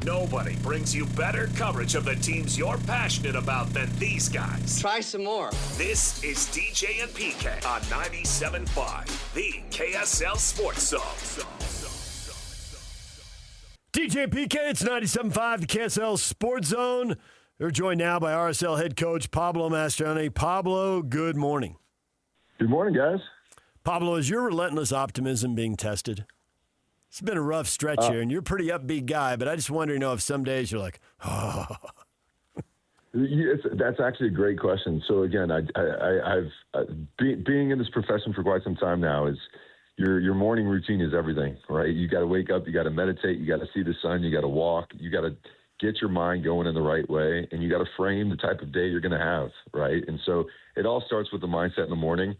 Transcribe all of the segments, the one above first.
Nobody brings you better coverage of the teams you're passionate about than these guys. Try some more. This is DJ and PK on 97.5, the KSL Sports Zone. DJ and PK, it's 97.5, the KSL Sports Zone. We're joined now by RSL head coach Pablo Mastroeni. Pablo, good morning. Good morning, guys. Pablo, is your relentless optimism being tested? It's been a rough stretch here, and you're a pretty upbeat guy, but I just wonder, if some days you're like, oh. That's actually a great question. So again, being in this profession for quite some time now is your morning routine is everything, right? You got to wake up, you got to meditate, you got to see the sun, you got to walk, you got to get your mind going in the right way, and you got to frame the type of day you're going to have, right? And so it all starts with the mindset in the morning.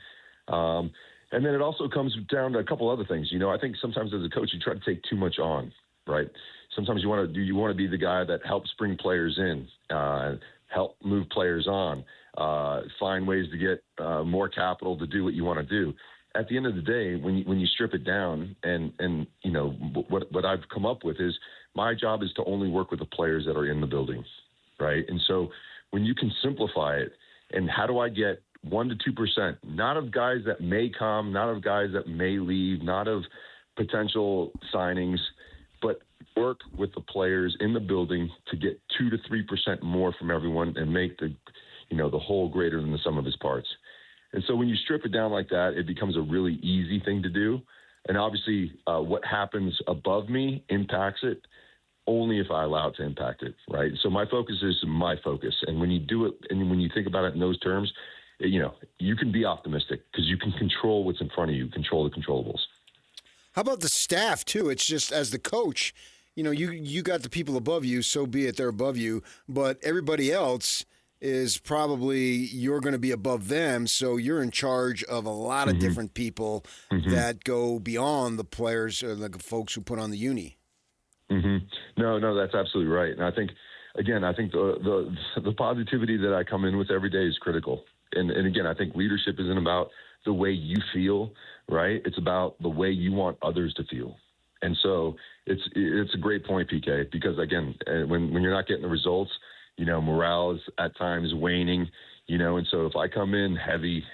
And then it also comes down to a couple other things. I think sometimes as a coach, you try to take too much on, right? Sometimes you want to be the guy that helps bring players in, help move players on, find ways to get more capital to do what you want to do. At the end of the day, when you strip it down, and what I've come up with is my job is to only work with the players that are in the building, right? And so when you can simplify it, and how do I get 1% to 2%, not of guys that may come, not of guys that may leave, not of potential signings, but work with the players in the building to get 2% to 3% more from everyone and make the whole greater than the sum of his parts. And so when you strip it down like that, it becomes a really easy thing to do. And obviously what happens above me impacts it only if I allow it to impact it, right? So my focus is my focus. And when you do it, and when you think about it in those terms, you can be optimistic because you can control what's in front of you, control the controllables. How about the staff, too? It's just as the coach, you got the people above you, so be it, they're above you. But everybody else is probably you're going to be above them, so you're in charge of a lot of different people that go beyond the players or the folks who put on the uni. No, that's absolutely right. And I think the positivity that I come in with every day is critical. And again, I think leadership isn't about the way you feel, right? It's about the way you want others to feel. And so it's a great point, PK, because again, when you're not getting the results, morale is at times waning, and so if I come in heavy,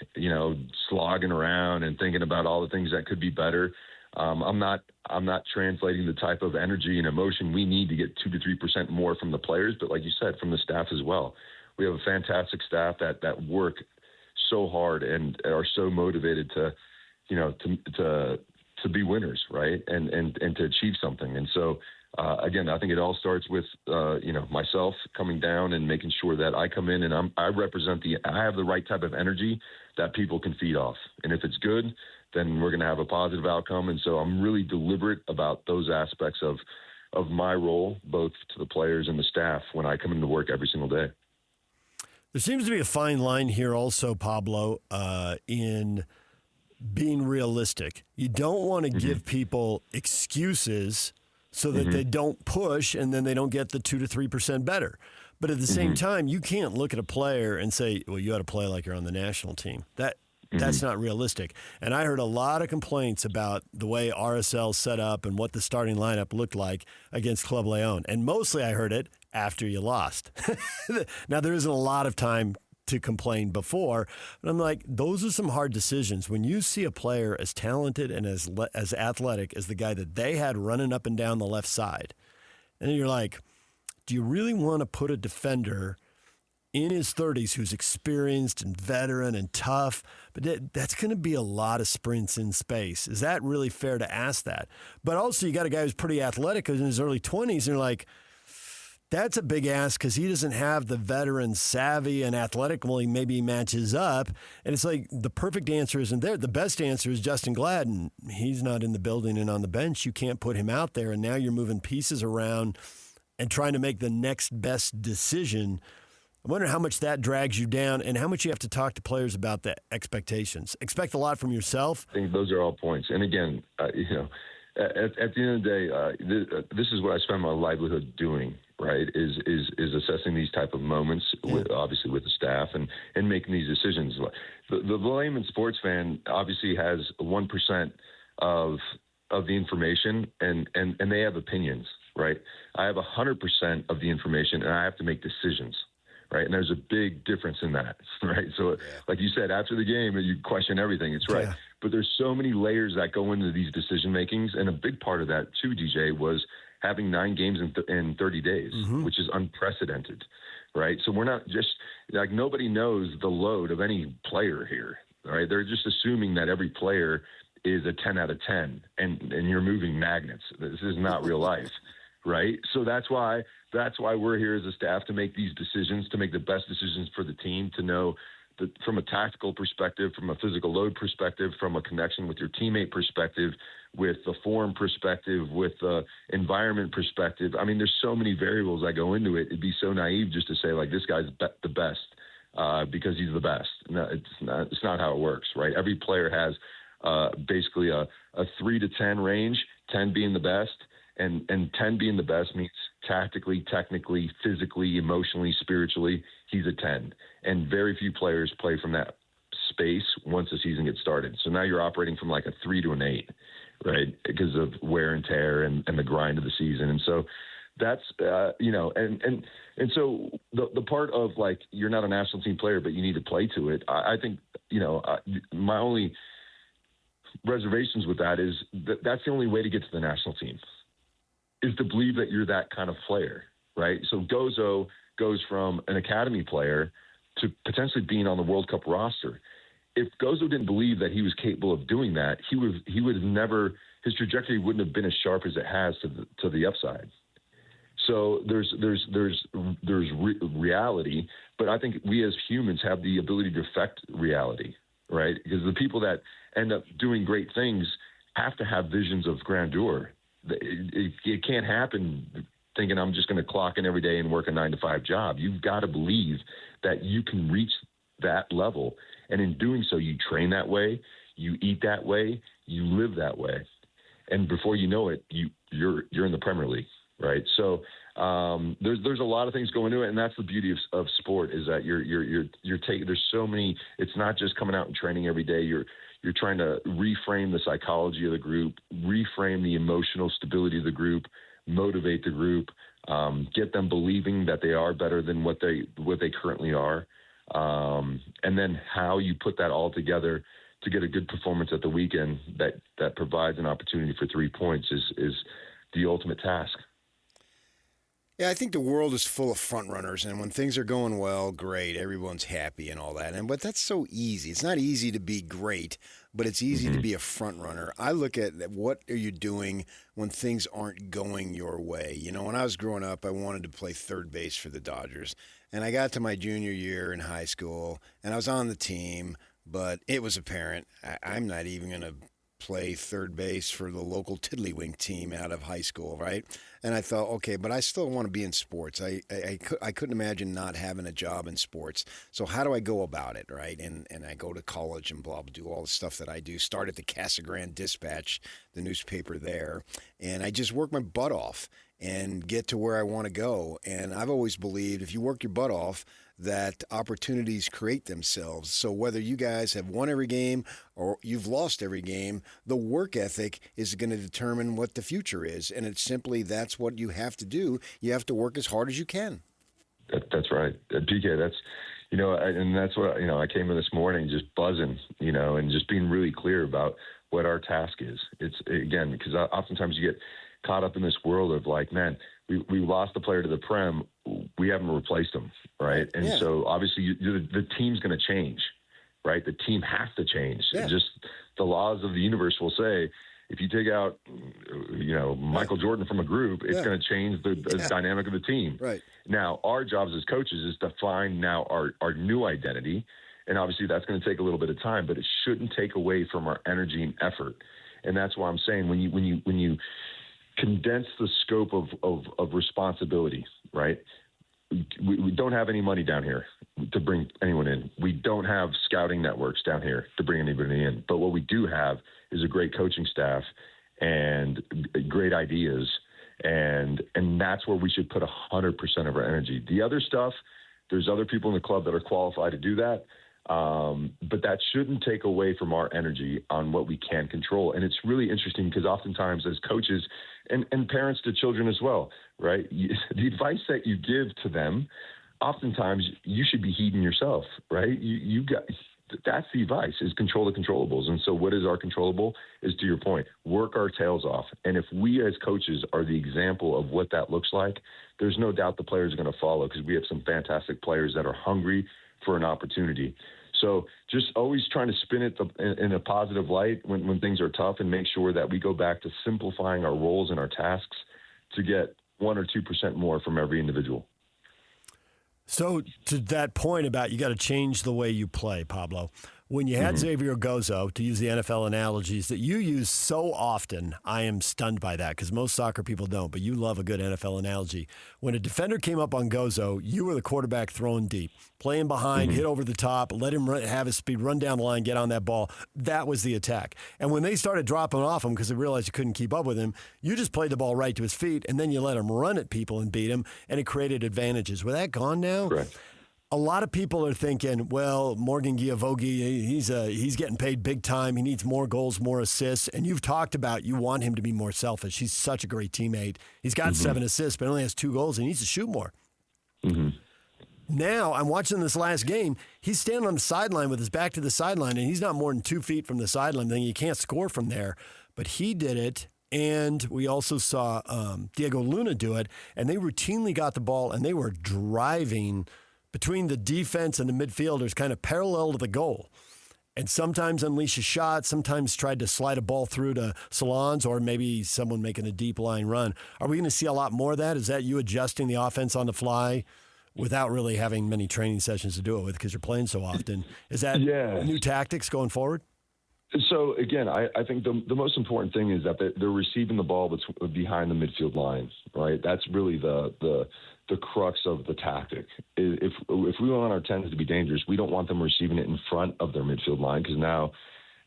slogging around and thinking about all the things that could be better, I'm not translating the type of energy and emotion we need to get 2% to 3% more from the players, but like you said, from the staff as well. We have a fantastic staff that work so hard and are so motivated to be winners, right? And to achieve something. And so, again, I think it all starts with, myself coming down and making sure that I come in and I have the right type of energy that people can feed off. And if it's good, then we're going to have a positive outcome. And so I'm really deliberate about those aspects of my role, both to the players and the staff when I come into work every single day. There seems to be a fine line here also, Pablo, in being realistic. You don't want to give people excuses so that they don't push and then they don't get the 2% to 3% better. But at the same time, you can't look at a player and say, well, you ought to play like you're on the national team. That's not realistic. And I heard a lot of complaints about the way RSL set up and what the starting lineup looked like against Club Leon. And mostly I heard it after you lost. Now, there isn't a lot of time to complain before, but I'm like, those are some hard decisions. When you see a player as talented and as athletic as the guy that they had running up and down the left side, and then you're like, do you really want to put a defender in his 30s who's experienced and veteran and tough, but that's going to be a lot of sprints in space? Is that really fair to ask that? But also you got a guy who's pretty athletic in his early 20s, and you're like, that's a big ask because he doesn't have the veteran savvy and athletically maybe he matches up. And it's like the perfect answer isn't there. The best answer is Justin Gladden. He's not in the building and on the bench. You can't put him out there. And now you're moving pieces around and trying to make the next best decision. I wonder how much that drags you down and how much you have to talk to players about the expectations. Expect a lot from yourself. I think those are all points. And again, at the end of the day, this is what I spend my livelihood doing, right, is assessing these type of moments, obviously with the staff and making these decisions. The layman sports fan obviously has 1% of the information and they have opinions, right? I have 100% of the information, and I have to make decisions, right? And there's a big difference in that, right? So, like you said, after the game, you question everything. It's right. Yeah. But there's so many layers that go into these decision makings, and a big part of that too, DJ, was having 9 games in 30 days, which is unprecedented, right? So we're not just like, nobody knows the load of any player here, right? They're just assuming that every player is a 10 out of 10, and you're moving magnets. This is not real life, right? So that's why we're here as a staff, to make these decisions, to make the best decisions for the team, to know that from a tactical perspective, from a physical load perspective, from a connection with your teammate perspective, with the form perspective, with the environment perspective. I mean, there's so many variables that go into it. It'd be so naive just to say, like, this guy's the best because he's the best. No, it's not how it works, right? Every player has basically a 3 to 10 range, 10 being the best. And 10 being the best means tactically, technically, physically, emotionally, spiritually, he's a 10. And very few players play from that space once the season gets started. So now you're operating from like a 3 to an 8, right? Because of wear and tear and the grind of the season. And so that's, and so the part of, like, you're not a national team player, but you need to play to it. I think, my only reservations with that is that's the only way to get to the national team, is to believe that you're that kind of player, right? So Gozo goes from an academy player to potentially being on the World Cup roster. If Gozo didn't believe that he was capable of doing that, he would have never, his trajectory wouldn't have been as sharp as it has to the upside. So there's reality, but I think we as humans have the ability to affect reality, right? Because the people that end up doing great things have to have visions of grandeur. It can't happen thinking I'm just going to clock in every day and work a 9-to-5 job. You've got to believe that you can reach that level. And in doing so, you train that way, you eat that way, you live that way. And before you know it, you're in the Premier League, right? So there's a lot of things going into it, and that's the beauty of sport, is that you're taking, there's so many, it's not just coming out and training every day. You're trying to reframe the psychology of the group, reframe the emotional stability of the group, motivate the group, get them believing that they are better than what they currently are, and then how you put that all together to get a good performance at the weekend that provides an opportunity for 3 points is the ultimate task. Yeah, I think the world is full of front runners, and when things are going well, great, everyone's happy and all that. But that's so easy. It's not easy to be great, but it's easy to be a front runner. I look at what are you doing when things aren't going your way. When I was growing up, I wanted to play third base for the Dodgers, and I got to my junior year in high school, and I was on the team, but it was apparent I'm not even going to play third base for the local tiddlywink team out of high school, right? And I thought, okay, but I still want to be in sports. I couldn't imagine not having a job in sports. So how do I go about it, right? And I go to college and blah, do all the stuff that I do. Start at the Casa Grande Dispatch, the newspaper there, and I just work my butt off and get to where I want to go. And I've always believed if you work your butt off, that opportunities create themselves. So whether you guys have won every game or you've lost every game, the work ethic is going to determine what the future is. And it's simply, that's what you have to do. You have to work as hard as you can. That's right. PK, that's, and that's what, I came in this morning just buzzing, and just being really clear about what our task is. It's, again, because oftentimes you get caught up in this world of like, man, we lost the player to the Prem. We haven't replaced him, right? And so obviously the team's going to change, right? The team has to change. Just the laws of the universe will say, if you take out, Michael Jordan from a group, it's going to change the dynamic of the team. Right. Now, our jobs as coaches is to find now our new identity. And obviously that's going to take a little bit of time, but it shouldn't take away from our energy and effort. And that's why I'm saying when you condense the scope of responsibility, right? We don't have any money down here to bring anyone in. We don't have scouting networks down here to bring anybody in. But what we do have is a great coaching staff and great ideas. And that's where we should put 100% of our energy. The other stuff, there's other people in the club that are qualified to do that. But that shouldn't take away from our energy on what we can control. And it's really interesting because oftentimes as coaches and parents to children as well, right? The advice that you give to them, oftentimes you should be heeding yourself, right? You got. That's the advice, is control the controllables. And so what is our controllable is, to your point, work our tails off. And if we as coaches are the example of what that looks like, there's no doubt the players are going to follow, because we have some fantastic players that are hungry for an opportunity. So just always trying to spin it in a positive light when things are tough, and make sure that we go back to simplifying our roles and our tasks to get 1 or 2% more from every individual. So to that point about you got to change the way you play, Pablo, when you had Xavier Gozo, to use the NFL analogies that you use so often, I am stunned by that, because most soccer people don't, but you love a good NFL analogy. When a defender came up on Gozo, you were the quarterback throwing deep, playing behind, hit over the top, let him have his speed, run down the line, get on that ball. That was the attack. And when they started dropping off him because they realized you couldn't keep up with him, you just played the ball right to his feet, and then you let him run at people and beat him, and it created advantages. With that gone now? Correct. A lot of people are thinking, well, Morgan Giavogi, he's getting paid big time. He needs more goals, more assists. And you've talked about you want him to be more selfish. He's such a great teammate. He's got 7 assists, but only has 2 goals. He needs to shoot more. Now, I'm watching this last game. He's standing on the sideline with his back to the sideline, and he's not more than 2 feet from the sideline. Then you can't score from there. But he did it. And we also saw Diego Luna do it. And they routinely got the ball, and they were driving between the defense and the midfielders, kind of parallel to the goal. And sometimes unleash a shot, sometimes tried to slide a ball through to Salons, or maybe someone making a deep line run. Are we going to see a lot more of that? Is that you adjusting the offense on the fly without really having many training sessions to do it with, because you're playing so often? Is that new tactics going forward? So, again, I think the most important thing is that they're receiving the ball behind the midfield line, right? That's really the crux of the tactic. If we want our 10s to be dangerous, we don't want them receiving it in front of their midfield line, because now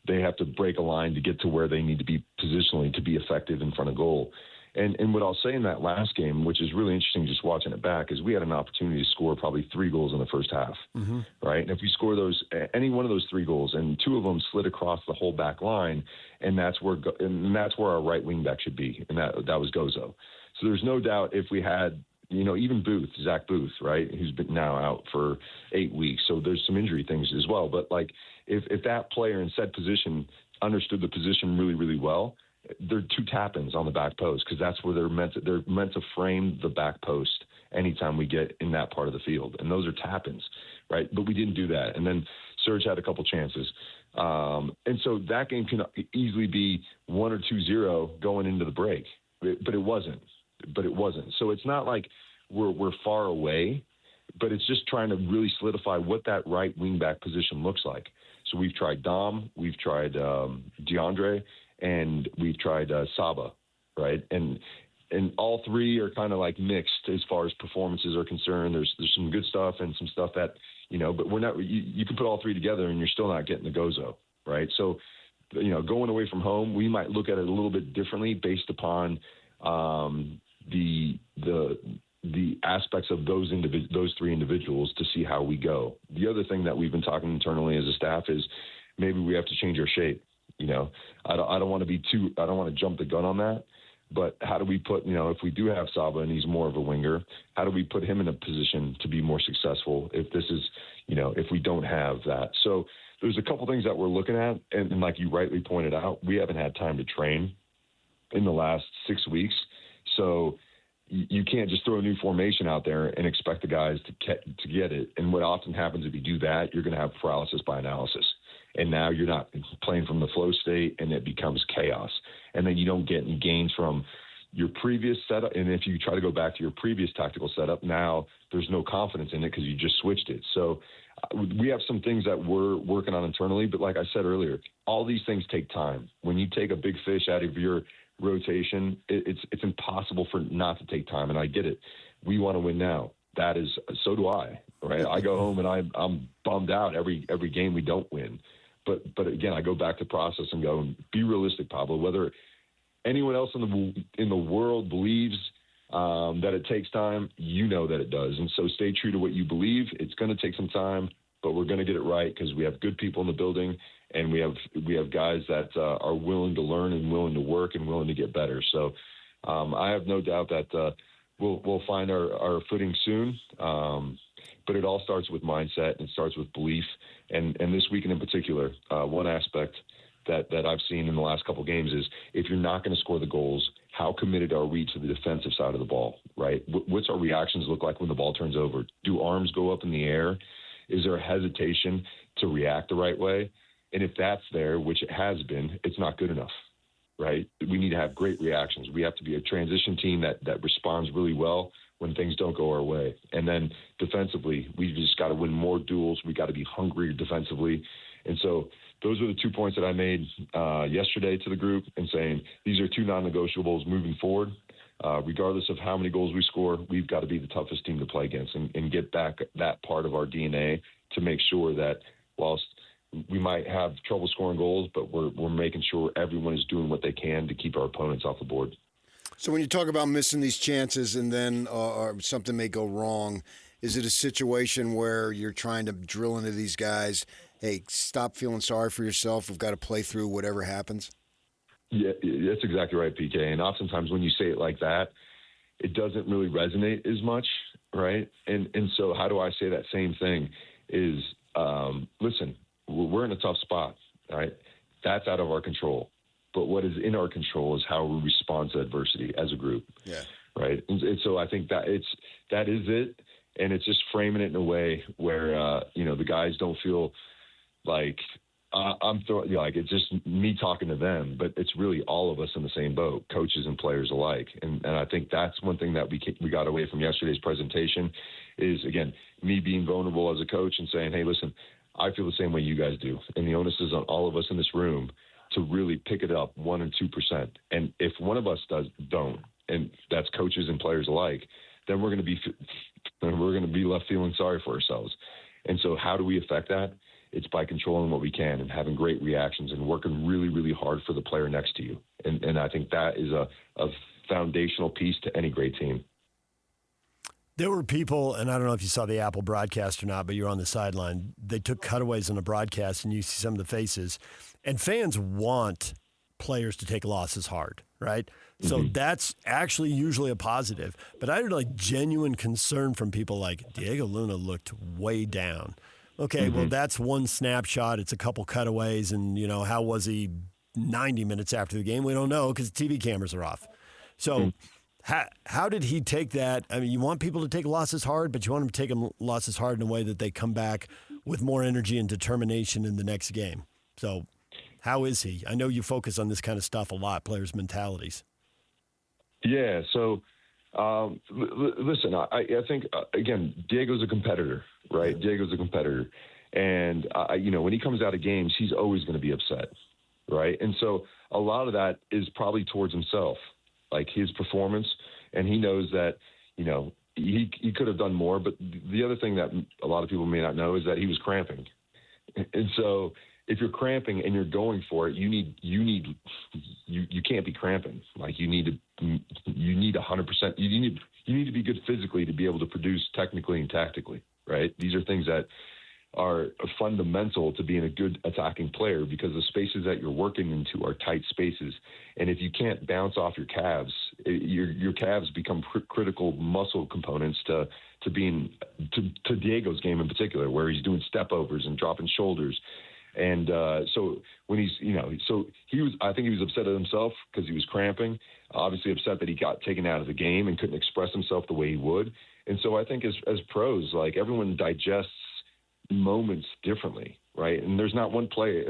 they have to break a line to get to where they need to be positionally to be effective in front of goal. And what I'll say in that last game, which is really interesting just watching it back, is we had an opportunity to score probably 3 goals in the first half, right? And if we score any one of those 3 goals, and 2 of them slid across the whole back line, and that's where our right wing back should be, and that was Gozo. So there's no doubt if we had, even Zach Booth, right, who's been now out for 8 weeks. So there's some injury things as well. But like if that player in said position understood the position really, really well, there are 2 tap-ins on the back post, because that's where they're meant to frame the back post anytime we get in that part of the field. And those are tap-ins, right? But we didn't do that. And then Serge had a couple chances. And so that game can easily be 1 or 2-0 going into the break. But it wasn't. So it's not like we're far away, but it's just trying to really solidify what that right wing back position looks like. So we've tried Dom, we've tried DeAndre, and we've tried Saba, right? And all 3 are kind of like mixed as far as performances are concerned. There's some good stuff and some stuff that, but we're not. You can put all 3 together and you're still not getting the Gozo, right? So, going away from home, we might look at it a little bit differently based upon the aspects of those 3 individuals to see how we go. The other thing that we've been talking internally as a staff is maybe we have to change our shape. I don't want to jump the gun on that, but how do we put, if we do have Saba and he's more of a winger, how do we put him in a position to be more successful if this is, if we don't have that? So there's a couple things that we're looking at. And like you rightly pointed out, we haven't had time to train in the last 6 weeks. So you can't just throw a new formation out there and expect the guys to get it. And what often happens if you do that, you're going to have paralysis by analysis. And now you're not playing from the flow state, and it becomes chaos. And then you don't get any gains from your previous setup. And if you try to go back to your previous tactical setup, now there's no confidence in it because you just switched it. So we have some things that we're working on internally. But like I said earlier, all these things take time. When you take a big fish out of your rotation, it's impossible for it not to take time. And I get it. We want to win now. So do I, right? I go home and I'm bummed out every game we don't win. But again, I go back to process and go, be realistic, Pablo. Whether anyone else in the world believes that it takes time, that it does. And so stay true to what you believe. It's going to take some time, but we're going to get it right because we have good people in the building, and we have guys that are willing to learn and willing to work and willing to get better. So I have no doubt that we'll find our footing soon. But it all starts with mindset, and it starts with belief. And this weekend in particular, one aspect that I've seen in the last couple of games is if you're not going to score the goals, how committed are we to the defensive side of the ball, right? What's our reactions look like when the ball turns over? Do arms go up in the air? Is there a hesitation to react the right way? And if that's there, which it has been, it's not good enough, right? We need to have great reactions. We have to be a transition team that responds really well when things don't go our way. And then defensively, we just got to win more duels. We got to be hungry defensively. And so those were the 2 points that I made yesterday to the group, and saying these are 2 non-negotiables moving forward. Regardless of how many goals we score, we've got to be the toughest team to play against and get back that part of our DNA to make sure that whilst we might have trouble scoring goals, but we're making sure everyone is doing what they can to keep our opponents off the board. So when you talk about missing these chances and then something may go wrong, is it a situation where you're trying to drill into these guys, hey, stop feeling sorry for yourself, we've got to play through whatever happens? Yeah, that's exactly right, PK. And oftentimes when you say it like that, it doesn't really resonate as much, right? And so how do I say that same thing is, listen, we're in a tough spot, right? That's out of our control. But what is in our control is how we respond to adversity as a group. Yeah. Right. And so I think that that is it. And it's just framing it in a way where, the guys don't feel like like it's just me talking to them, but it's really all of us in the same boat, coaches and players alike. And I think that's one thing that we got away from yesterday's presentation is, again, me being vulnerable as a coach and saying, hey, listen, I feel the same way you guys do. And the onus is on all of us in this room to really pick it up 1% and 2%. And if one of us don't, and that's coaches and players alike, then we're going to be left feeling sorry for ourselves. And so how do we affect that? It's by controlling what we can and having great reactions and working really, really hard for the player next to you. And I think that is a foundational piece to any great team. There were people, and I don't know if you saw the Apple broadcast or not, but you're on the sideline. They took cutaways on the broadcast, and you see some of the faces. And fans want players to take losses hard, right? Mm-hmm. So that's actually usually a positive. But I had like genuine concern from people like Diego Luna looked way down. Okay, well, that's one snapshot. It's a couple cutaways, and, how was he 90 minutes after the game? We don't know because TV cameras are off. So how did he take that? I mean, you want people to take losses hard, but you want them to take them losses hard in a way that they come back with more energy and determination in the next game. So how is he? I know you focus on this kind of stuff a lot, players' mentalities. Yeah, so listen, I think, again, Diego's a competitor, right? Diego's a competitor. And, when he comes out of games, he's always going to be upset, right? And so a lot of that is probably towards himself, like his performance. And he knows that, he could have done more. But the other thing that a lot of people may not know is that he was cramping. And so if you're cramping and you're going for it, you can't be cramping. Like you need 100%. You need to be good physically to be able to produce technically and tactically, right? These are things that are fundamental to being a good attacking player because the spaces that you're working into are tight spaces. And if you can't bounce off your calves, your calves become critical muscle components to Diego's game in particular, where he's doing step overs and dropping shoulders. And so when I think he was upset at himself because he was cramping, obviously upset that he got taken out of the game and couldn't express himself the way he would. And so I think as pros, like everyone digests moments differently, right? And there's not one player.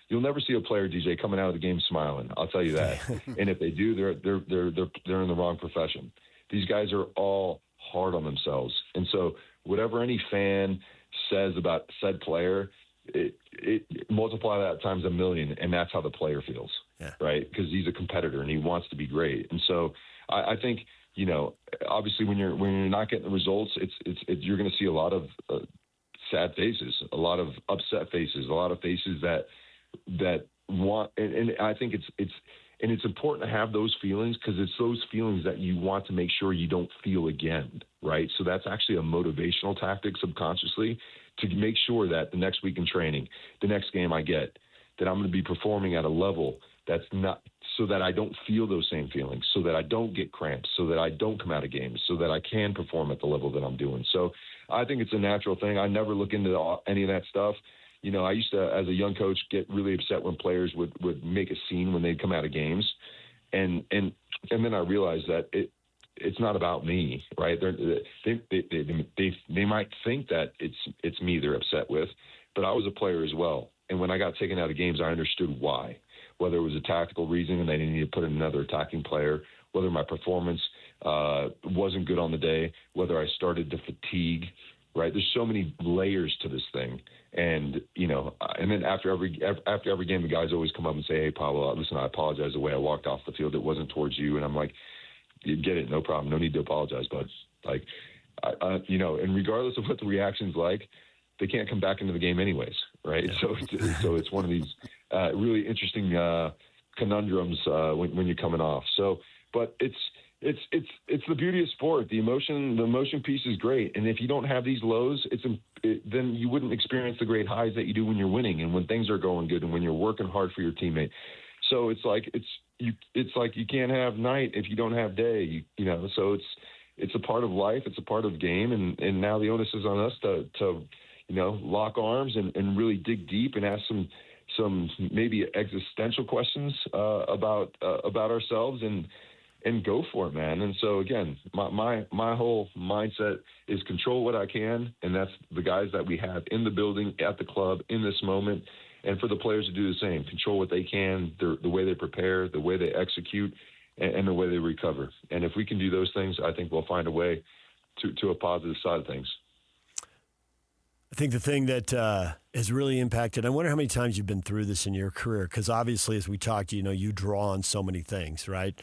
You'll never see a player, DJ, coming out of the game smiling. I'll tell you that. And if they do, they're in the wrong profession. These guys are all hard on themselves. And so whatever any fan says about said player, it multiply that times 1,000,000, and that's how the player feels, right? Because he's a competitor and he wants to be great. And so I think, obviously when you're not getting the results, you're going to see a lot of sad faces, a lot of upset faces, a lot of faces that want, and I think it's important to have those feelings because it's those feelings that you want to make sure you don't feel again, right? So that's actually a motivational tactic subconsciously to make sure that the next week in training, the next game I get, that I'm going to be performing at a level that's not so that I don't feel those same feelings, so that I don't get cramps, so that I don't come out of games, so that I can perform at the level that I'm doing. So I think it's a natural thing. I never look into any of that stuff. You know, I used to, as a young coach, get really upset when players would make a scene when they'd come out of games. And then I realized that it's not about me, right? They might think that it's me they're upset with, but I was a player as well. And when I got taken out of games, I understood why. Whether it was a tactical reason and they needed to put in another attacking player, whether my performance wasn't good on the day, whether I started to fatigue, right? There's so many layers to this thing. And, you know, and then after every game, the guys always come up and say, hey, Pablo, listen, I apologize the way I walked off the field. It wasn't towards you. And I'm like, you get it, no problem. No need to apologize, bud. Like, you know, and regardless of what the reaction's like, they can't come back into the game anyways, right? Yeah. So it's one of these really interesting conundrums when you're coming off. So, but it's the beauty of sport. The emotion piece is great, and if you don't have these lows, then you wouldn't experience the great highs that you do when you're winning and when things are going good and when you're working hard for your teammate. So it's like you can't have night if you don't have day. You know, so it's a part of life. It's a part of the game, and now the onus is on us to you know, lock arms and really dig deep and ask some maybe existential questions about ourselves and go for it, man. And so again, my whole mindset is control what I can, and that's the guys that we have in the building, at the club, in this moment, and for the players to do the same. Control what they can, the way they prepare, the way they execute, and the way they recover. And if we can do those things, I think we'll find a way to a positive side of things. I think the thing that has really impacted, I wonder how many times you've been through this in your career, because obviously as we talked, you know, you draw on so many things, right,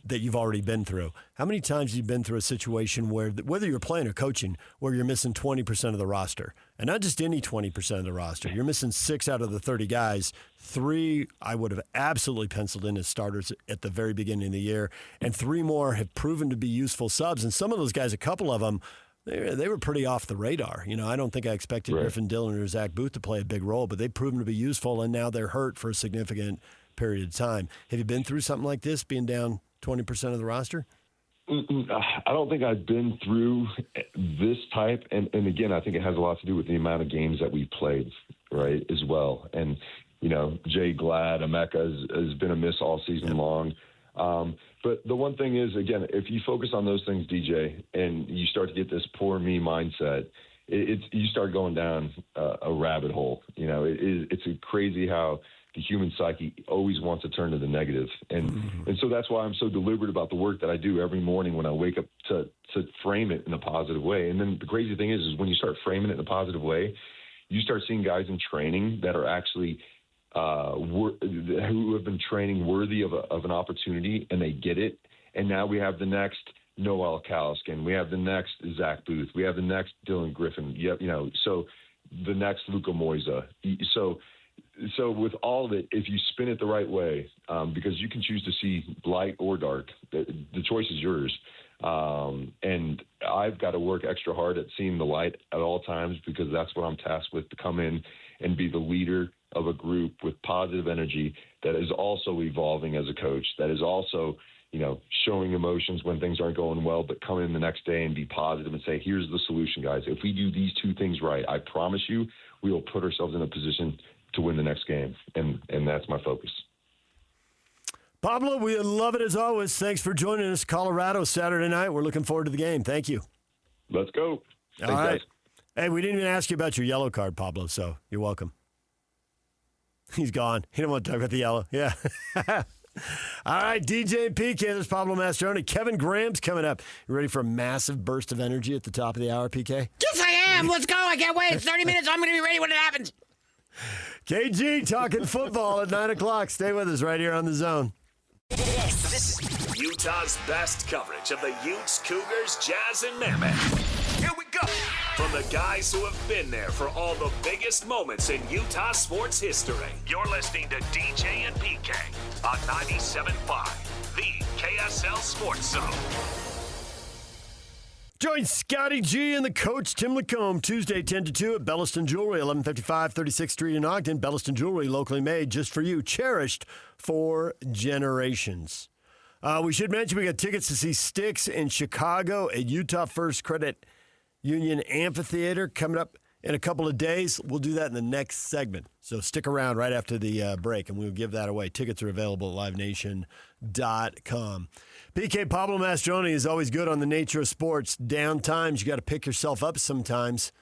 that you've already been through. How many times have you been through a situation where, whether you're playing or coaching, where you're missing 20% of the roster? And not just any 20% of the roster. You're missing 6 out of the 30 guys. 3 I would have absolutely penciled in as starters at the very beginning of the year, and 3 more have proven to be useful subs. And some of those guys, a couple of them, they were pretty off the radar. You know, I don't think I expected Griffin Dillon or Zach Booth to play a big role, but they've proven to be useful, and now they're hurt for a significant period of time. Have you been through something like this, being down 20% of the roster? I don't think I've been through this type. And again, I think it has a lot to do with the amount of games that we've played, right, as well. And, you know, Jay Glad, Emeka has been a miss all season long. But the one thing is, again, if you focus on those things, DJ, and you start to get this poor me mindset, you start going down a rabbit hole. You know, it's crazy how the human psyche always wants to turn to the negative. And so that's why I'm so deliberate about the work that I do every morning when I wake up to frame it in a positive way. And then the crazy thing is when you start framing it in a positive way, you start seeing guys in training that are actually who have been training worthy of an opportunity, and they get it. And now we have the next Noel Caliskin. We have the next Zach Booth. We have the next Dylan Griffin. You know, so the next Luka Moisa. So with all of it, if you spin it the right way, because you can choose to see light or dark, the choice is yours. And I've got to work extra hard at seeing the light at all times, because that's what I'm tasked with, to come in and be the leader of a group with positive energy that is also evolving as a coach, that is also, you know, showing emotions when things aren't going well, but come in the next day and be positive and say, here's the solution, guys. If we do these 2 things right, I promise you, we will put ourselves in a position to win the next game. And that's my focus. Pablo, we love it as always. Thanks for joining us. Colorado Saturday night. We're looking forward to the game. Thank you. Let's go. Thanks, all right. Guys. Hey, we didn't even ask you about your yellow card, Pablo, so you're welcome. He's gone. He don't want to talk about the yellow. Yeah. All right, DJ and PK, this is Pablo Mastroeni. Kevin Graham's coming up. You ready for a massive burst of energy at the top of the hour, PK? Yes, I am. Let's go. I can't wait. 30 minutes. I'm going to be ready when it happens. KG talking football at 9 o'clock. Stay with us right here on The Zone. This is Utah's best coverage of the Utes, Cougars, Jazz, and Mammoth. Here we go. From the guys who have been there for all the biggest moments in Utah sports history. You're listening to DJ and PK on 97.5, the KSL Sports Zone. Join Scotty G and the coach, Tim Lacombe, Tuesday 10 to 2 at Belliston Jewelry, 1155 36th Street in Ogden. Belliston Jewelry, locally made just for you, cherished for generations. We should mention we got tickets to see Styx in Chicago at Utah First Credit Union Amphitheater coming up in a couple of days. We'll do that in the next segment. So stick around right after the break, and we'll give that away. Tickets are available at livenation.com. PK Pablo Mastroeni is always good on the nature of sports. Down times, you got to pick yourself up sometimes.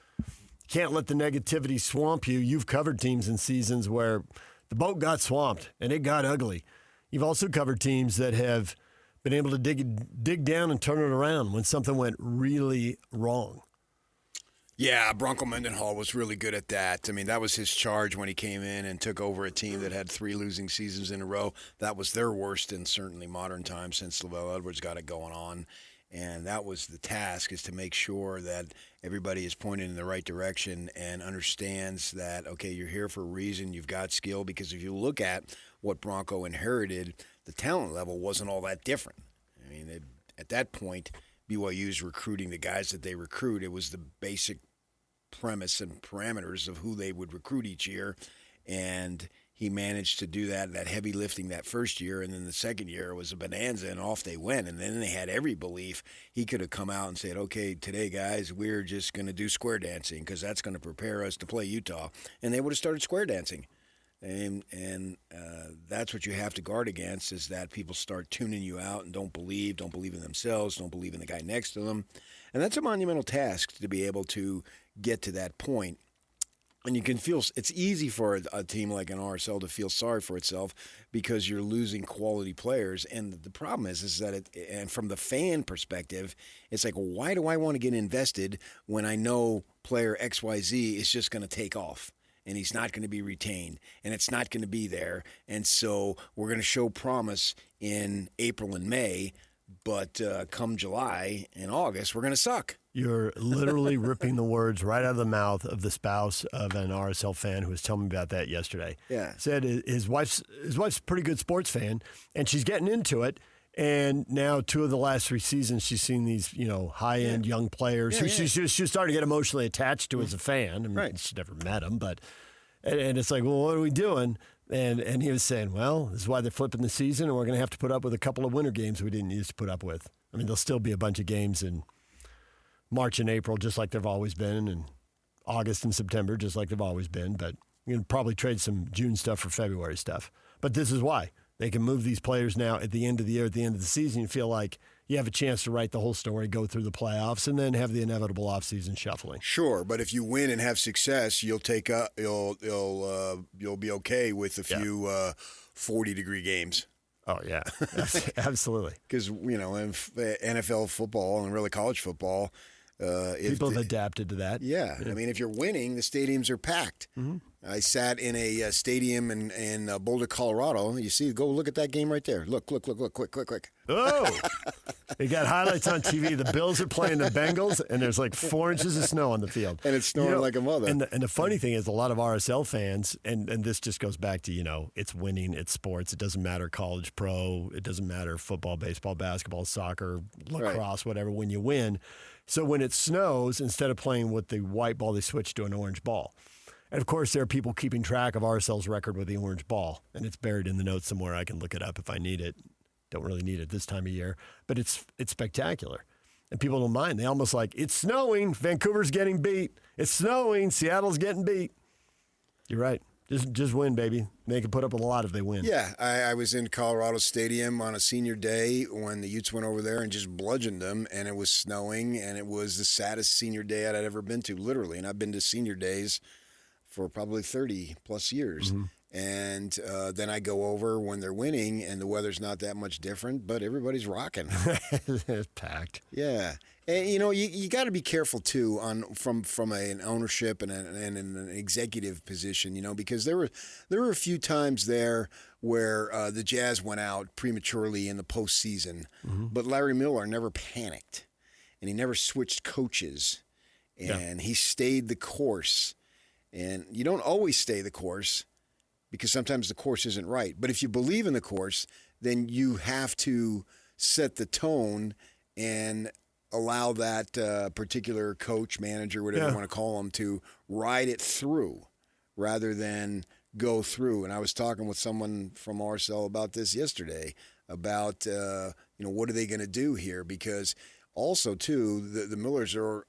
Can't let the negativity swamp you. You've covered teams in seasons where the boat got swamped, and it got ugly. You've also covered teams that have been able to dig down and turn it around when something went really wrong. Yeah, Bronco Mendenhall was really good at that. I mean, that was his charge when he came in and took over a team that had 3 losing seasons in a row. That was their worst in certainly modern times since Lavelle Edwards got it going on. And that was the task, is to make sure that everybody is pointed in the right direction and understands that, okay, you're here for a reason, you've got skill. Because if you look at what Bronco inherited, the talent level wasn't all that different. I mean, at that point, BYU's recruiting the guys that they recruit. It was the basic premise and parameters of who they would recruit each year, and he managed to do that heavy lifting that first year, and then the second year it was a bonanza, and off they went. And then they had every belief he could have come out and said, okay, today, guys, we're just going to do square dancing because that's going to prepare us to play Utah, and they would have started square dancing. And that's what you have to guard against, is that people start tuning you out and don't believe in themselves, don't believe in the guy next to them. And that's a monumental task, to be able to get to that point. And you can feel it's easy for a team like an RSL to feel sorry for itself because you're losing quality players. And the problem is that and from the fan perspective, it's like, well, why do I want to get invested when I know player XYZ is just going to take off? And he's not going to be retained, and it's not going to be there. And so we're going to show promise in April and May, but come July and August, we're going to suck. You're literally ripping the words right out of the mouth of the spouse of an RSL fan who was telling me about that yesterday. Yeah. Said his wife's a pretty good sports fan, and she's getting into it. And now 2 of the last 3 seasons, she's seen these, high-end young players who she's starting to get emotionally attached to as a fan. I mean, Right. She never met them, but and it's like, well, what are we doing? And he was saying, well, this is why they're flipping the season, and we're going to have to put up with a couple of winter games we didn't used to put up with. I mean, there'll still be a bunch of games in March and April, just like there've always been, and August and September, just like they've always been. But you can probably trade some June stuff for February stuff. But this is why. They can move these players now at the end of the year, at the end of the season. You feel like you have a chance to write the whole story, go through the playoffs, and then have the inevitable offseason shuffling. Sure, but if you win and have success, you'll be okay with a few 40-degree games. Oh yeah, absolutely. Because in NFL football and really college football, people have adapted to that. Yeah. I mean, if you're winning, the stadiums are packed. Mm-hmm. I sat in a stadium in Boulder, Colorado. You see, go look at that game right there. Look, quick. Oh, they got highlights on TV. The Bills are playing the Bengals, and there's like 4 inches of snow on the field. And it's snowing like a mother. And the funny thing is, a lot of RSL fans, and this just goes back to, it's winning, it's sports. It doesn't matter college, pro. It doesn't matter football, baseball, basketball, soccer, lacrosse, whatever, when you win. So when it snows, instead of playing with the white ball, they switch to an orange ball. And, of course, there are people keeping track of RSL's record with the orange ball, and it's buried in the notes somewhere. I can look it up if I need it. Don't really need it this time of year, but it's spectacular. And people don't mind. They almost like, it's snowing, Vancouver's getting beat. It's snowing, Seattle's getting beat. You're right. Just win, baby. They can put up with a lot if they win. Yeah, I was in Colorado Stadium on a senior day when the Utes went over there and just bludgeoned them, and it was snowing, and it was the saddest senior day I'd ever been to, literally. And I've been to senior days for probably 30-plus years. Mm-hmm. And then I go over when they're winning, and the weather's not that much different, but everybody's rocking. It's packed. Yeah. And, you got to be careful, too, from an ownership and an executive position, because there were a few times there where the Jazz went out prematurely in the postseason, but Larry Miller never panicked, and he never switched coaches, and he stayed the course. And you don't always stay the course because sometimes the course isn't right. But if you believe in the course, then you have to set the tone and allow that particular coach, manager, whatever you want to call them, to ride it through rather than go through. And I was talking with someone from RSL about this yesterday, about what are they going to do here? Because also, too, the Millers are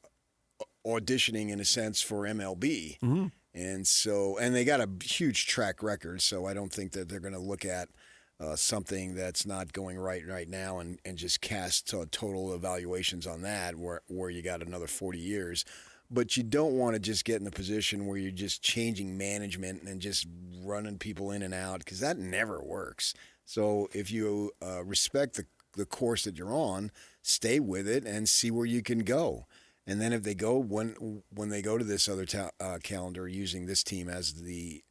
auditioning, in a sense, for MLB. Mm-hmm. And they got a huge track record, so I don't think that they're going to look at something that's not going right now and just cast total evaluations on that where you got another 40 years. But you don't want to just get in the position where you're just changing management and just running people in and out, because that never works. So if you respect the course that you're on, stay with it and see where you can go. And then if they go, when they go to this other calendar using this team as the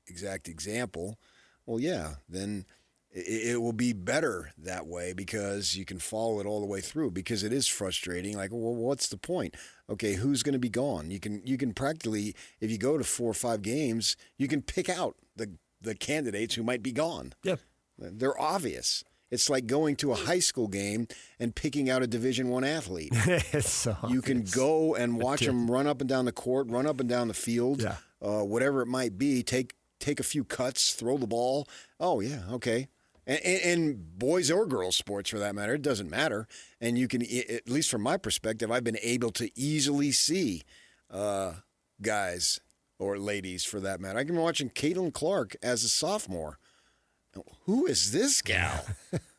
exact example, well, yeah, then it will be better that way, because you can follow it all the way through, because it is frustrating. Like, well, what's the point? Okay, who's going to be gone? You can practically, if you go to 4 or 5 games, you can pick out the candidates who might be gone. Yeah. They're obvious. It's like going to a high school game and picking out a Division I athlete. It's so you can go and watch them run up and down the court, run up and down the field, whatever it might be, take a few cuts, throw the ball. Oh, yeah, okay. And boys or girls sports, for that matter, it doesn't matter. And you can, at least from my perspective, I've been able to easily see guys or ladies, for that matter. I can be watching Caitlin Clark as a sophomore. Who is this gal?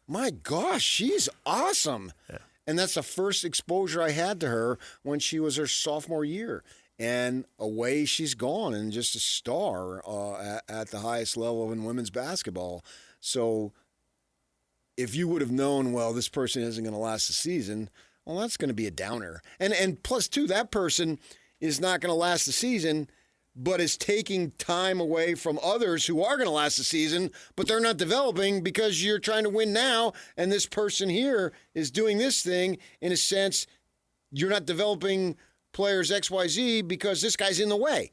My gosh, she's awesome. Yeah. And that's the first exposure I had to her when she was her sophomore year. And away she's gone, and just a star at the highest level in women's basketball. So if you would have known, well, this person isn't going to last the season, well, that's going to be a downer. And plus, too, that person is not going to last the season, but is taking time away from others who are going to last the season, but they're not developing because you're trying to win now, and this person here is doing this thing. In a sense, you're not developing players XYZ because this guy's in the way.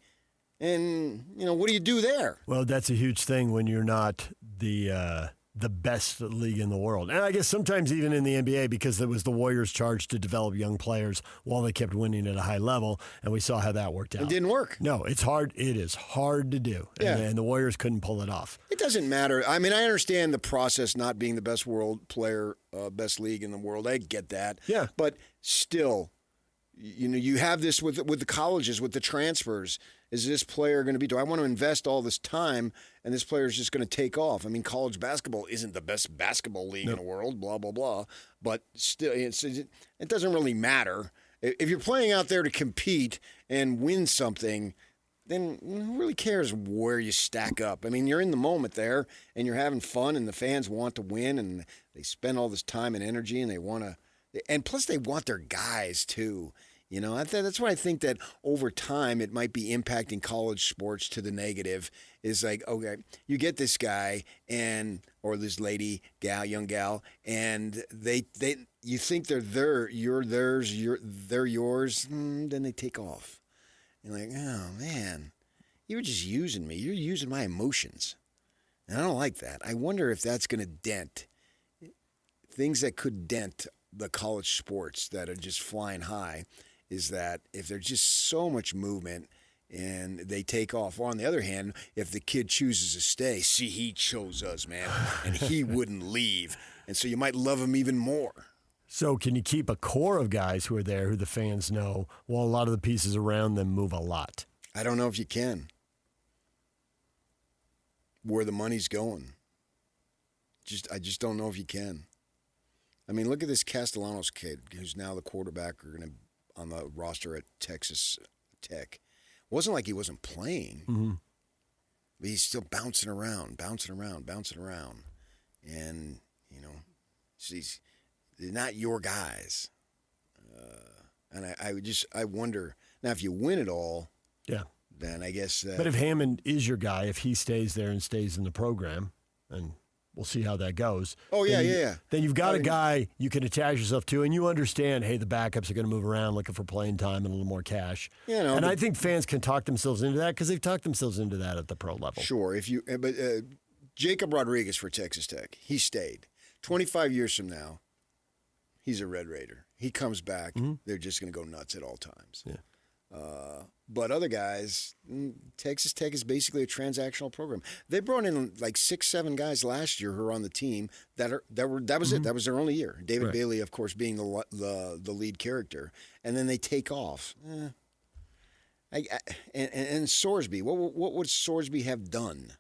And, what do you do there? Well, that's a huge thing when you're not the best league in the world. And I guess sometimes even in the NBA, because it was the Warriors' charge to develop young players while they kept winning at a high level, and we saw how that worked out. It didn't work. No, it's hard. It is hard to do. Yeah. And the Warriors couldn't pull it off. It doesn't matter. I mean, I understand the process not being the best world player, best league in the world. I get that. Yeah. But still, you have this with the colleges, with the transfers. Is this player going to be, do I want to invest all this time and this player is just going to take off? I mean, college basketball isn't the best basketball league in the world, blah, blah, blah. But still, it doesn't really matter. If you're playing out there to compete and win something, then who really cares where you stack up? I mean, you're in the moment there and you're having fun, and the fans want to win, and they spend all this time and energy, and they want to, and plus they want their guys too. That's why I think that over time it might be impacting college sports to the negative. Is like, okay, you get this guy or this lady, young gal, and you think they're yours, then they take off. You're like, oh man, you were just using me. You're using my emotions, and I don't like that. I wonder if that's going to dent things that could dent the college sports that are just flying high. Is that if there's just so much movement and they take off. Or on the other hand, if the kid chooses to stay, see, he chose us, man, and he wouldn't leave. And so you might love him even more. So can you keep a core of guys who are there who the fans know while a lot of the pieces around them move a lot? I don't know if you can. Where the money's going. I just don't know if you can. I mean, look at this Castellanos kid who's now the quarterback on the roster at Texas Tech. It wasn't like he wasn't playing, but he's still bouncing around. And, they're not your guys. And I wonder, now if you win it all, then I guess. But if Hammond is your guy, if he stays there and stays in the program, and we'll see how that goes. Oh, yeah. Then you've got a guy you can attach yourself to, and you understand, hey, the backups are going to move around looking for playing time and a little more cash. And I think fans can talk themselves into that because they've talked themselves into that at the pro level. Sure. But Jacob Rodriguez for Texas Tech, he stayed. 25 years from now, he's a Red Raider. he comes back, they're just going to go nuts at all times. Yeah. But other guys, Texas Tech is basically a transactional program. They brought in like 6-7 guys last year who are on the team that was it. That was their only year. David Bailey, of course, being the lead character, and then they take off. And Sorsby, what would Sorsby have done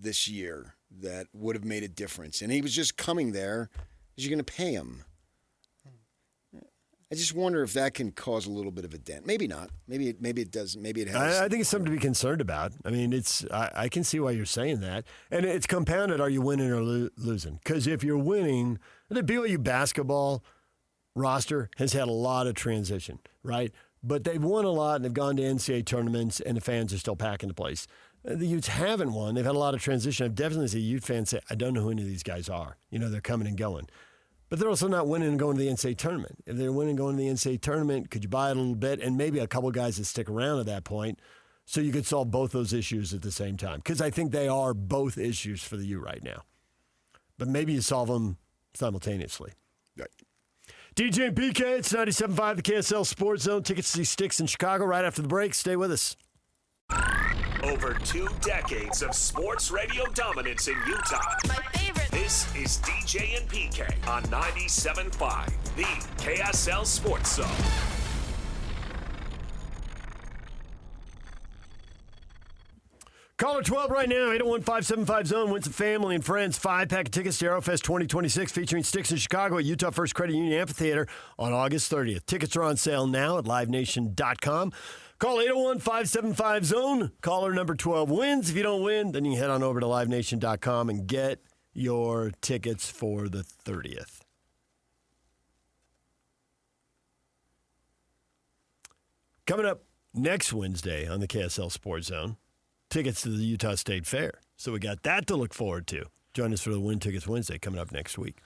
this year that would have made a difference? And he was just coming there. Is you going to pay him? I just wonder if that can cause a little bit of a dent. Maybe not. Maybe it doesn't. Maybe it has. I think it's something to be concerned about. I mean, I can see why you're saying that. And it's compounded, are you winning or losing? Because if you're winning, the BYU basketball roster has had a lot of transition, right? But they've won a lot, and they've gone to NCAA tournaments, and the fans are still packing the place. The Utes haven't won. They've had a lot of transition. I've definitely seen Ute fans say, I don't know who any of these guys are. They're coming and going. But they're also not winning and going to the NCAA tournament. If they're winning and going to the NCAA tournament, could you buy it a little bit? And maybe a couple guys that stick around at that point so you could solve both those issues at the same time. Because I think they are both issues for the U right now. But maybe you solve them simultaneously. Right. DJ and PK, it's 97.5, the KSL Sports Zone. Tickets to see Sticks in Chicago right after the break. Stay with us. Over 2 decades of sports radio dominance in Utah. My favorite. This is DJ and PK on 97.5, the KSL Sports Zone. Caller 12 right now, 801-575-ZONE. Win some family and friends. 5-pack of tickets to Aerofest 2026 featuring Sticks in Chicago at Utah First Credit Union Amphitheater on August 30th. Tickets are on sale now at livenation.com. Call 801-575-ZONE. Caller number 12 wins. If you don't win, then you can head on over to livenation.com and get your tickets for the 30th. Coming up next Wednesday on the KSL Sports Zone, tickets to the Utah State Fair. So we got that to look forward to. Join us for the Win Tickets Wednesday coming up next week.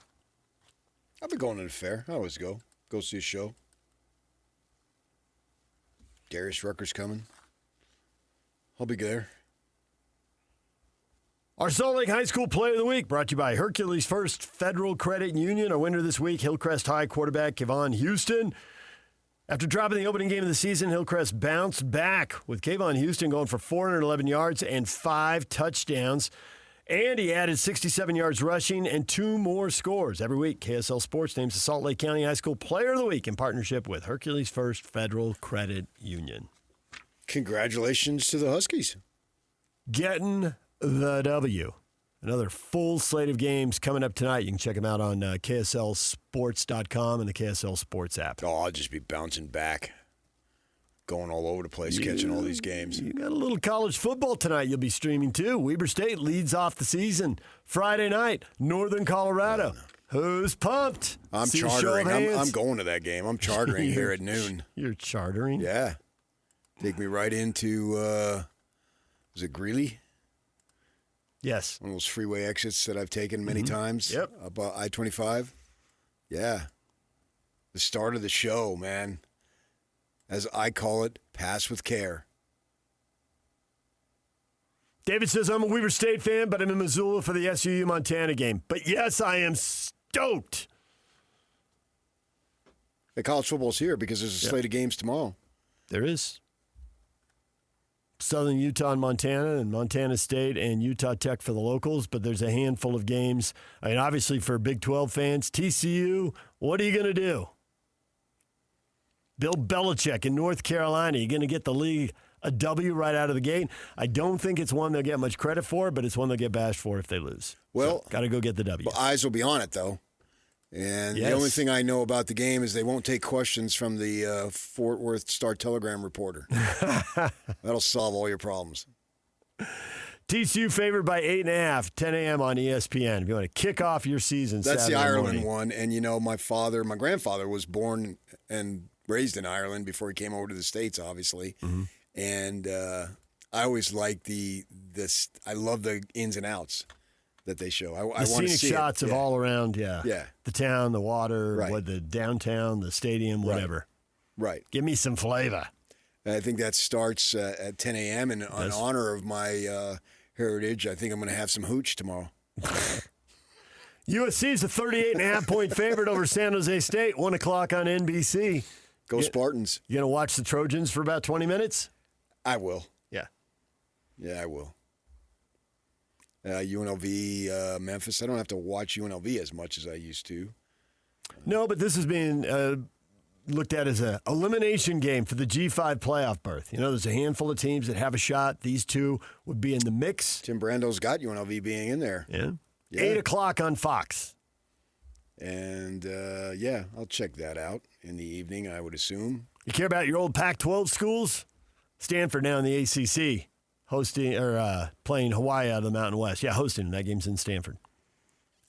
I've been going to the fair. I always go see a show. Darius Rucker's coming. I'll be there. Our Salt Lake High School Player of the Week brought to you by Hercules First Federal Credit Union. Our winner this week, Hillcrest High quarterback Kevon Houston. After dropping the opening game of the season, Hillcrest bounced back with Kevon Houston going for 411 yards and 5 touchdowns. And he added 67 yards rushing and 2 more scores. Every week, KSL Sports names the Salt Lake County High School Player of the Week in partnership with Hercules First Federal Credit Union. Congratulations to the Huskies. Getting the W. Another full slate of games coming up tonight. You can check them out on KSLSports.com and the KSL Sports app. Oh, I'll just be bouncing back, going all over the place, catching all these games. You got a little college football tonight you'll be streaming too. Weber State leads off the season. Friday night, Northern Colorado. Who's pumped? I'm See a show of chartering. hands? I'm going to that game. I'm chartering here at noon. You're chartering? Yeah. Take me right into, is it Greeley? Yes. One of those freeway exits that I've taken many times. Yep. About I-25. Yeah. The start of the show, man. As I call it, pass with care. David says, I'm a Weber State fan, but I'm in Missoula for the SUU Montana game. But yes, I am stoked. The college football's here because there's a slate of games tomorrow. There is. Southern Utah and Montana State and Utah Tech for the locals, but there's a handful of games. I mean, obviously for Big 12 fans, TCU, what are you going to do? Bill Belichick in North Carolina, you're going to get the league a W right out of the gate. I don't think it's one they'll get much credit for, but it's one they'll get bashed for if they lose. Well, got to go get the W. Well, eyes will be on it, though. And the only thing I know about the game is they won't take questions from the Fort Worth Star-Telegram reporter. That'll solve all your problems. TCU favored by 8.5, 10 a.m. on ESPN. If you want to kick off your season, That's Saturday the Ireland morning. one. And, my grandfather was born and raised in Ireland before he came over to the States, obviously. Mm-hmm. And I always like I love the ins and outs that they show. I want to scenic see shots of all around, Yeah. the town, the water, Right. the downtown, the stadium, whatever. Right. Give me some flavor. I think that starts at 10 a.m. And in honor of my heritage, I think I'm going to have some hooch tomorrow. USC is a 38.5-point favorite over San Jose State, 1 o'clock on NBC. Go Spartans. You going to watch the Trojans for about 20 minutes? I will. Yeah. Yeah, I will. UNLV, Memphis. I don't have to watch UNLV as much as I used to. No, but this is being looked at as an elimination game for the G5 playoff berth. You know, there's a handful of teams that have a shot. These two would be in the mix. Tim Brando's got UNLV being in there. Yeah. Yeah. 8 o'clock on Fox. And, I'll check that out in the evening, I would assume. You care about your old Pac-12 schools? Stanford now in the ACC, hosting or playing Hawaii out of the Mountain West. Yeah, hosting. That game's in Stanford.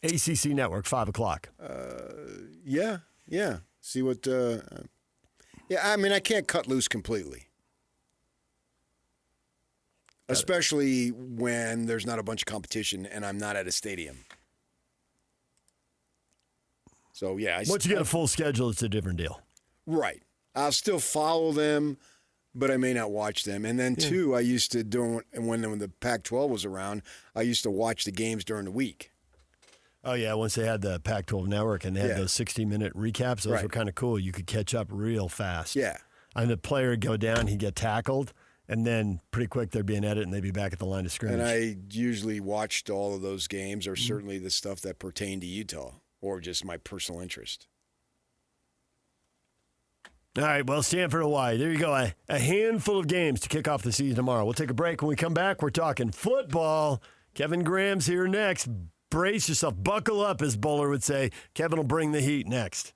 ACC Network, 5 o'clock. Yeah. See what... I can't cut loose completely. Especially when there's not a bunch of competition and I'm not at a stadium. So, yeah. Once you get a full schedule, it's a different deal. Right. I'll still follow them, but I may not watch them. And then, too, I used to do, when the Pac-12 was around, I used to watch the games during the week. Oh, yeah, once they had the Pac-12 network and they had those 60-minute recaps, those were kind of cool. You could catch up real fast. Yeah. And the player would go down, he'd get tackled, and then pretty quick there'd be an edit and they'd be back at the line of scrimmage. And I usually watched all of those games, or certainly the stuff that pertained to Utah, or just my personal interest. All right, well, Stanford, Hawaii. There you go. A handful of games to kick off the season tomorrow. We'll take a break. When we come back, we're talking football. Kevin Graham's here next. Brace yourself. Buckle up, as Bowler would say. Kevin will bring the heat next.